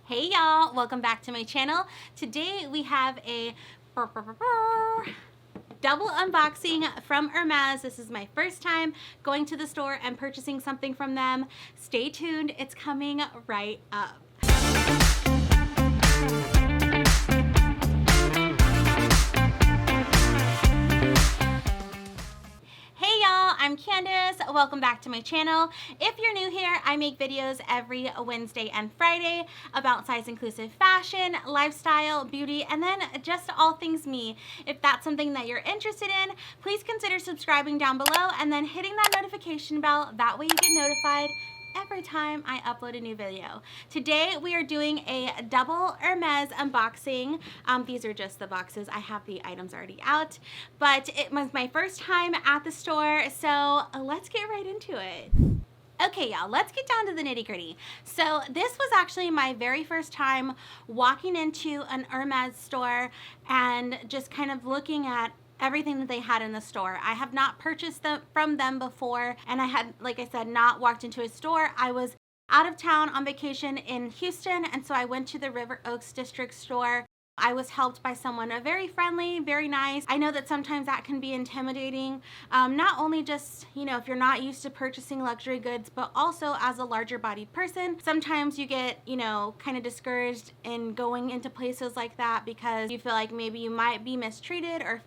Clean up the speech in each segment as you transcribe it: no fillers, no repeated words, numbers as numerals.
Hey y'all, welcome back to my channel. Today we have a double unboxing from Hermes. This is my first time going to the store and purchasing something from them. Stay tuned, it's coming right up. Hey y'all, I'm Candace. Welcome back to my channel. If you're new here, I make videos every Wednesday and Friday about size inclusive fashion, lifestyle, beauty, and then just all things me. If that's something that you're interested in, please consider subscribing down below and then hitting that notification bell. That way you get notified every time I upload a new video. Today we are doing a double Hermes unboxing. These are just the boxes. I have the items already out, but it was my first time at the store, so let's get right into it. Okay, y'all, let's get down to the nitty-gritty. So this was actually my very first time walking into an Hermes store and just kind of looking at everything that they had in the store. I have not purchased them from them before, and I had, like I said, not walked into a store. I was out of town on vacation in Houston, and so I went to the River Oaks District store. I was helped by someone very friendly, very nice. I know that sometimes that can be intimidating, not only just, if you're not used to purchasing luxury goods, but also as a larger bodied person. Sometimes you get, kind of discouraged in going into places like that because you feel like maybe you might be mistreated or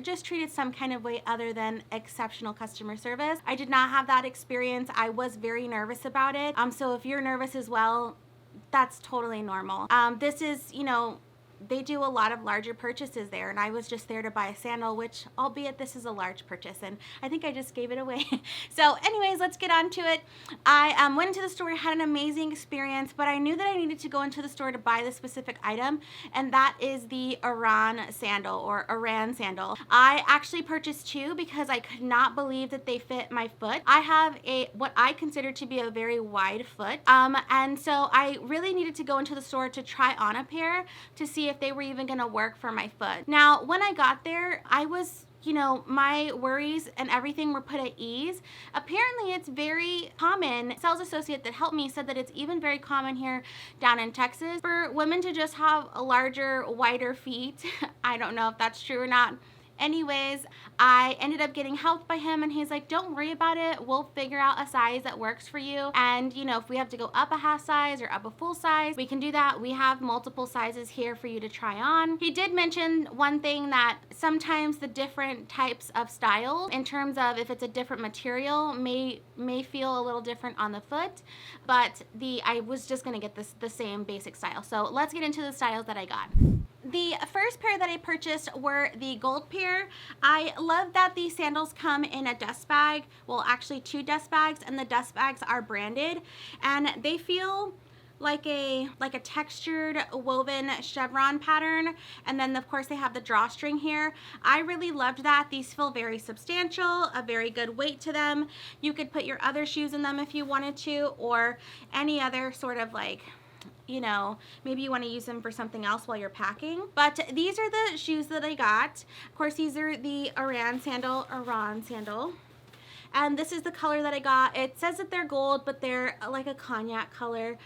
just treated some kind of way other than exceptional customer service. I did not have that experience. I was very nervous about it. So if you're nervous as well, that's totally normal. This is, they do a lot of larger purchases there, and I was just there to buy a sandal, which, albeit this is a large purchase, and I think I just gave it away. So anyways, let's get on to it. I went into the store, had an amazing experience, but I knew that I needed to go into the store to buy the specific item, and that is the Oran sandal, or Oran sandal. I actually purchased two because I could not believe that they fit my foot. I have what I consider to be a very wide foot, and so I really needed to go into the store to try on a pair to see if they were even gonna work for my foot. Now, when I got there, I was, my worries and everything were put at ease. Apparently, it's very common. Sales associate that helped me said that it's even very common here down in Texas for women to just have a larger, wider feet. I don't know if that's true or not. Anyways, I ended up getting helped by him, and he's like, don't worry about it. We'll figure out a size that works for you. And, if we have to go up a half size or up a full size, we can do that. We have multiple sizes here for you to try on. He did mention one thing, that sometimes the different types of styles, in terms of if it's a different material, may feel a little different on the foot, but I was just gonna get the same basic style. So let's get into the styles that I got. The first pair that I purchased were the gold pair. I love that these sandals come in a dust bag. Well, actually 2 dust bags, and the dust bags are branded, and they feel like a textured woven chevron pattern, and then of course they have the drawstring here. I really loved that. These feel very substantial, a very good weight to them. You could put your other shoes in them if you wanted to, or any other sort of maybe you want to use them for something else while you're packing. But these are the shoes that I got. Of course, these are the Oran sandal. And this is the color that I got. It says that they're gold, but they're like a cognac color.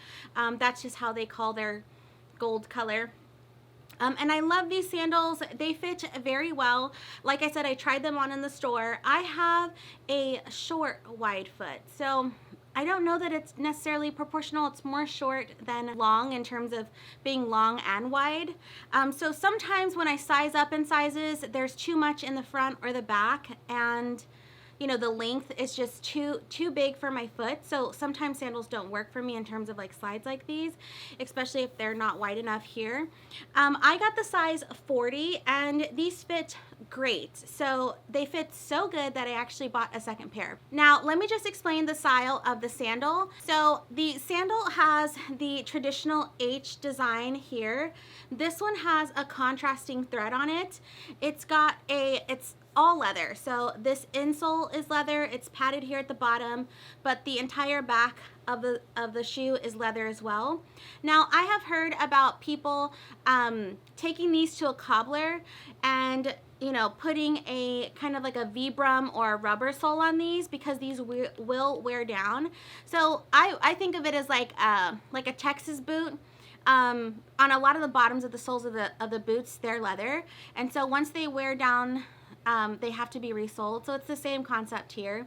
That's just how they call their gold color. And I love these sandals. They fit very well. Like I said, I tried them on in the store. I have a short, wide foot, so I don't know that it's necessarily proportional. It's more short than long in terms of being long and wide. So sometimes when I size up in sizes, there's too much in the front or the back, and the length is just too big for my foot. So sometimes sandals don't work for me in terms of slides like these, especially if they're not wide enough here. I got the size 40, and these fit great. So they fit so good that I actually bought a second pair. Now, let me just explain the style of the sandal. So the sandal has the traditional H design here. This one has a contrasting thread on it. It's all leather. So this insole is leather. It's padded here at the bottom, but the entire back of the shoe is leather as well. Now, I have heard about people taking these to a cobbler and putting a kind of like a Vibram or a rubber sole on these, because these will wear down. So I think of it as like a Texas boot. on a lot of the bottoms of the soles of the boots, they're leather. And so once they wear down, they have to be resoled. So it's the same concept here.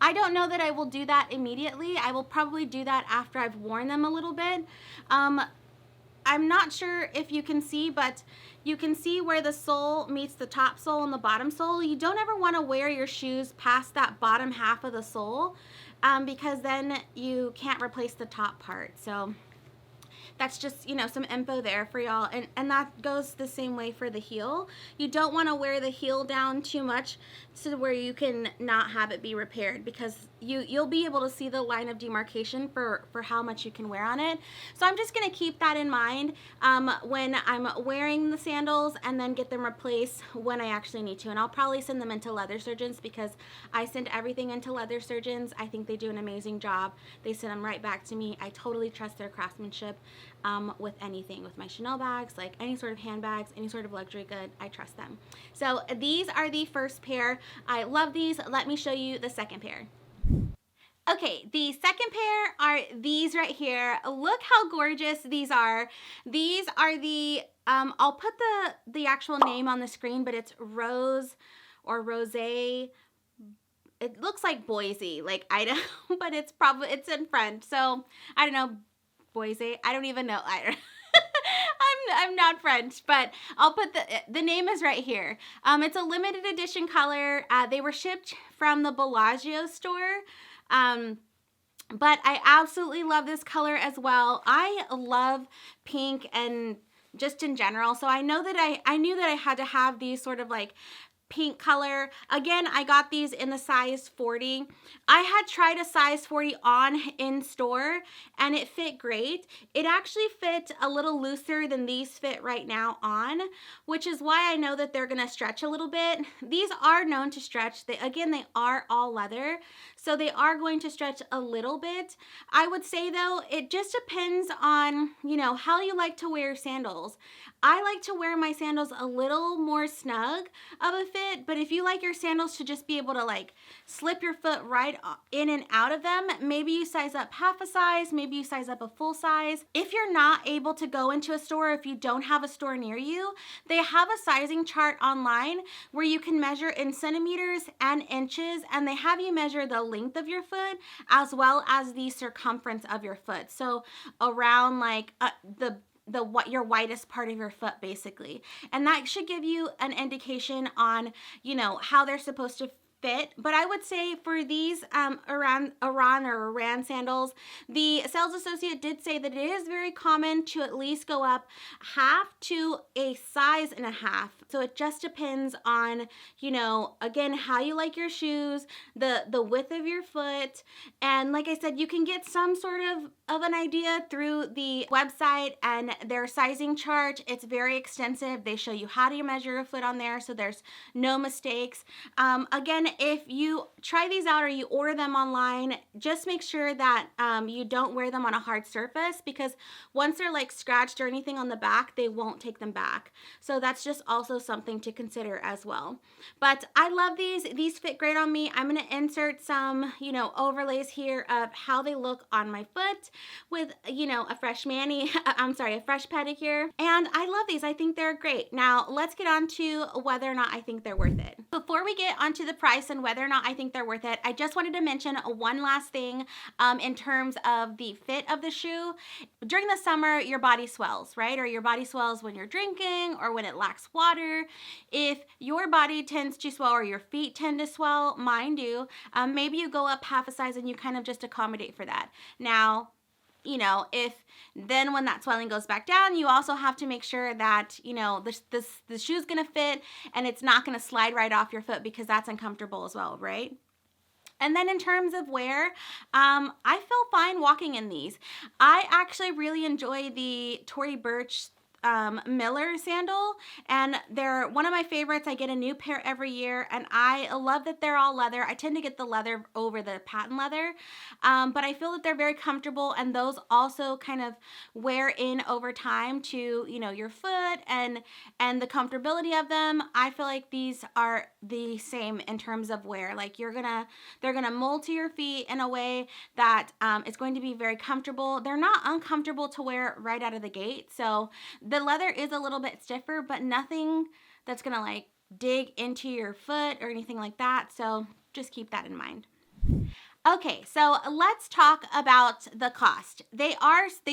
I don't know that I will do that immediately. I will probably do that after I've worn them a little bit. I'm not sure if you can see, but you can see where the sole meets the top sole and the bottom sole. You don't ever want to wear your shoes past that bottom half of the sole, because then you can't replace the top part. So that's just, you know, some info there for y'all. And that goes the same way for the heel. You don't want to wear the heel down too much to where you can not have it be repaired, because you'll be able to see the line of demarcation for how much you can wear on it. So I'm just going to keep that in mind when I'm wearing the sandals, and then get them replaced when I actually need to. And I'll probably send them into leather surgeons, because I send everything into leather surgeons. I think they do an amazing job. They send them right back to me. I totally trust their craftsmanship with anything, with my Chanel bags, like any sort of handbags, any sort of luxury good. I trust them. So these are the first pair. I love these. Let me show you the second pair. Okay, the second pair are these right here. Look how gorgeous these are. These are the, I'll put the actual name on the screen, but it's Rose or Rose. It looks like Boise, like Idaho, but it's in French. So I don't know, Boise. I don't even know. I'm not French, but I'll put the name is right here. It's a limited edition color. They were shipped from the Bellagio store. But I absolutely love this color as well. I love pink and just in general. So I know that I knew that I had to have these sort of like pink color. Again, I got these in the size 40. I had tried a size 40 on in store and it fit great. It actually fit a little looser than these fit right now on, which is why I know that they're gonna stretch a little bit. These are known to stretch. They are all leather, so they are going to stretch a little bit. I would say though, it just depends on, you know, how you like to wear sandals. I like to wear my sandals a little more snug of a fit, but if you like your sandals to just be able to like slip your foot right in and out of them, maybe you size up half a size, maybe you size up a full size. If you're not able to go into a store, if you don't have a store near you, they have a sizing chart online where you can measure in centimeters and inches, and they have you measure the length of your foot as well as the circumference of your foot. So around like your widest part of your foot basically. And that should give you an indication on, you know, how they're supposed to fit. But I would say for these Oran sandals, the sales associate did say that it is very common to at least go up half to a size and a half. So it just depends on, you know, again, how you like your shoes, the width of your foot. And like I said, you can get some sort of an idea through the website and their sizing chart. It's very extensive. They show you how to measure your foot on there, so there's no mistakes. Again, if you try these out or you order them online, just make sure that you don't wear them on a hard surface, because once they're like scratched or anything on the back, they won't take them back. So that's just also something to consider as well. But I love these. These fit great on me. I'm going to insert some, you know, overlays here of how they look on my foot with, you know, a fresh a fresh pedicure. And I love these. I think they're great. Now let's get on to whether or not I think they're worth it. Before we get onto the price and whether or not I think they're worth it, I just wanted to mention one last thing in terms of the fit of the shoe. During the summer, your body swells, right? Or your body swells when you're drinking or when it lacks water. If your body tends to swell or your feet tend to swell, mine do, maybe you go up half a size and you kind of just accommodate for that. Now, you know, if then when that swelling goes back down, you also have to make sure that, you know, the shoe's gonna fit and it's not gonna slide right off your foot, because that's uncomfortable as well, right? And then in terms of wear, I feel fine walking in these. I actually really enjoy the Tory Burch Miller sandal, and they're one of my favorites. I get a new pair every year, and I love that they're all leather. I tend to get the leather over the patent leather, but I feel that they're very comfortable, and those also kind of wear in over time to, you know, your foot and the comfortability of them. I feel like these are the same in terms of wear. Like they're gonna mold to your feet in a way that it's going to be very comfortable. They're not uncomfortable to wear right out of the gate. So the leather is a little bit stiffer, but nothing that's gonna like dig into your foot or anything like that. So just keep that in mind. Okay, so let's talk about the cost. They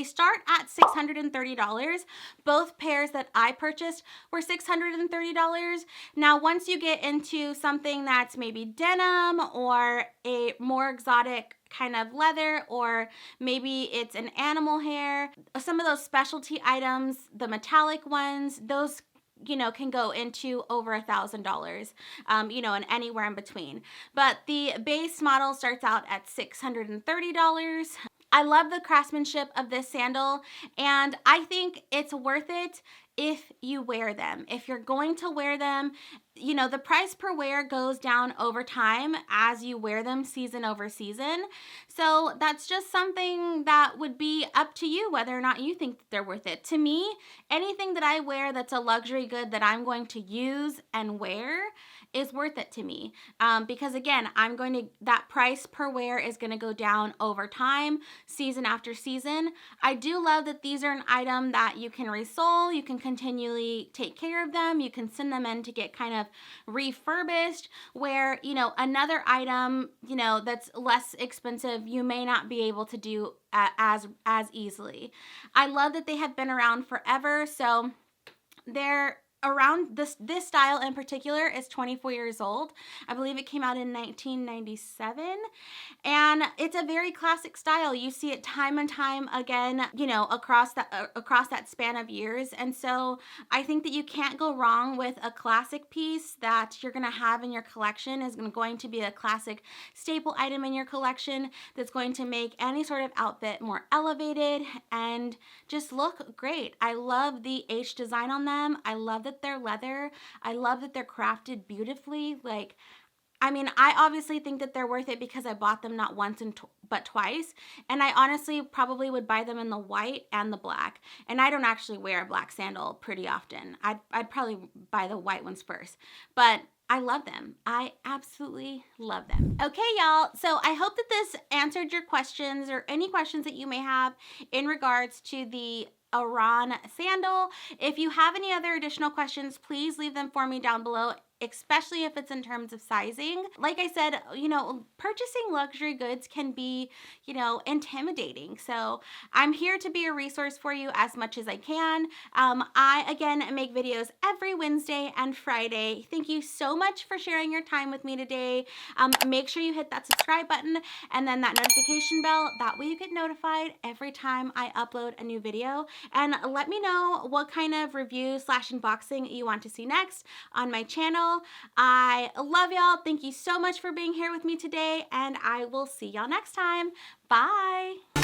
start at $630. Both pairs that I purchased were $630. Now, once you get into something that's maybe denim or a more exotic kind of leather, or maybe it's an animal hair, some of those specialty items, the metallic ones, those, you know, can go into over $1,000, you know, and anywhere in between. But the base model starts out at $630. I love the craftsmanship of this sandal, and I think it's worth it if you wear them. If you're going to wear them, you know, the price per wear goes down over time as you wear them season over season. So that's just something that would be up to you whether or not you think that they're worth it. To me, anything that I wear that's a luxury good that I'm going to use and wear is worth it to me, because again, that price per wear is going to go down over time, season after season. I do love that these are an item that you can resole, you can continually take care of them, you can send them in to get kind of refurbished, where, you know, another item, you know, that's less expensive, you may not be able to do as easily. I love that they have been around forever, so they're around this style in particular is 24 years old. I believe it came out in 1997, and it's a very classic style. You see it time and time again, you know, across that span of years. And so I think that you can't go wrong with a classic piece that you're going to have in your collection. Is going to be a classic staple item in your collection that's going to make any sort of outfit more elevated and just look great. I love the H design on them. I love that they're leather. I love that they're crafted beautifully. Like, I mean, I obviously think that they're worth it because I bought them not once but twice. And I honestly probably would buy them in the white and the black. And I don't actually wear a black sandal pretty often. I'd probably buy the white ones first. But I love them. I absolutely love them. Okay, y'all. So I hope that this answered your questions or any questions that you may have in regards to the Oran sandal. If you have any other additional questions, please leave them for me down below, especially if it's in terms of sizing. Like I said, you know, purchasing luxury goods can be, you know, intimidating. So I'm here to be a resource for you as much as I can. I, again, make videos every Wednesday and Friday. Thank you so much for sharing your time with me today. Make sure you hit that subscribe button and then that notification bell. That way you get notified every time I upload a new video. And let me know what kind of review / unboxing you want to see next on my channel. I love y'all. Thank you so much for being here with me today, and I will see y'all next time. Bye.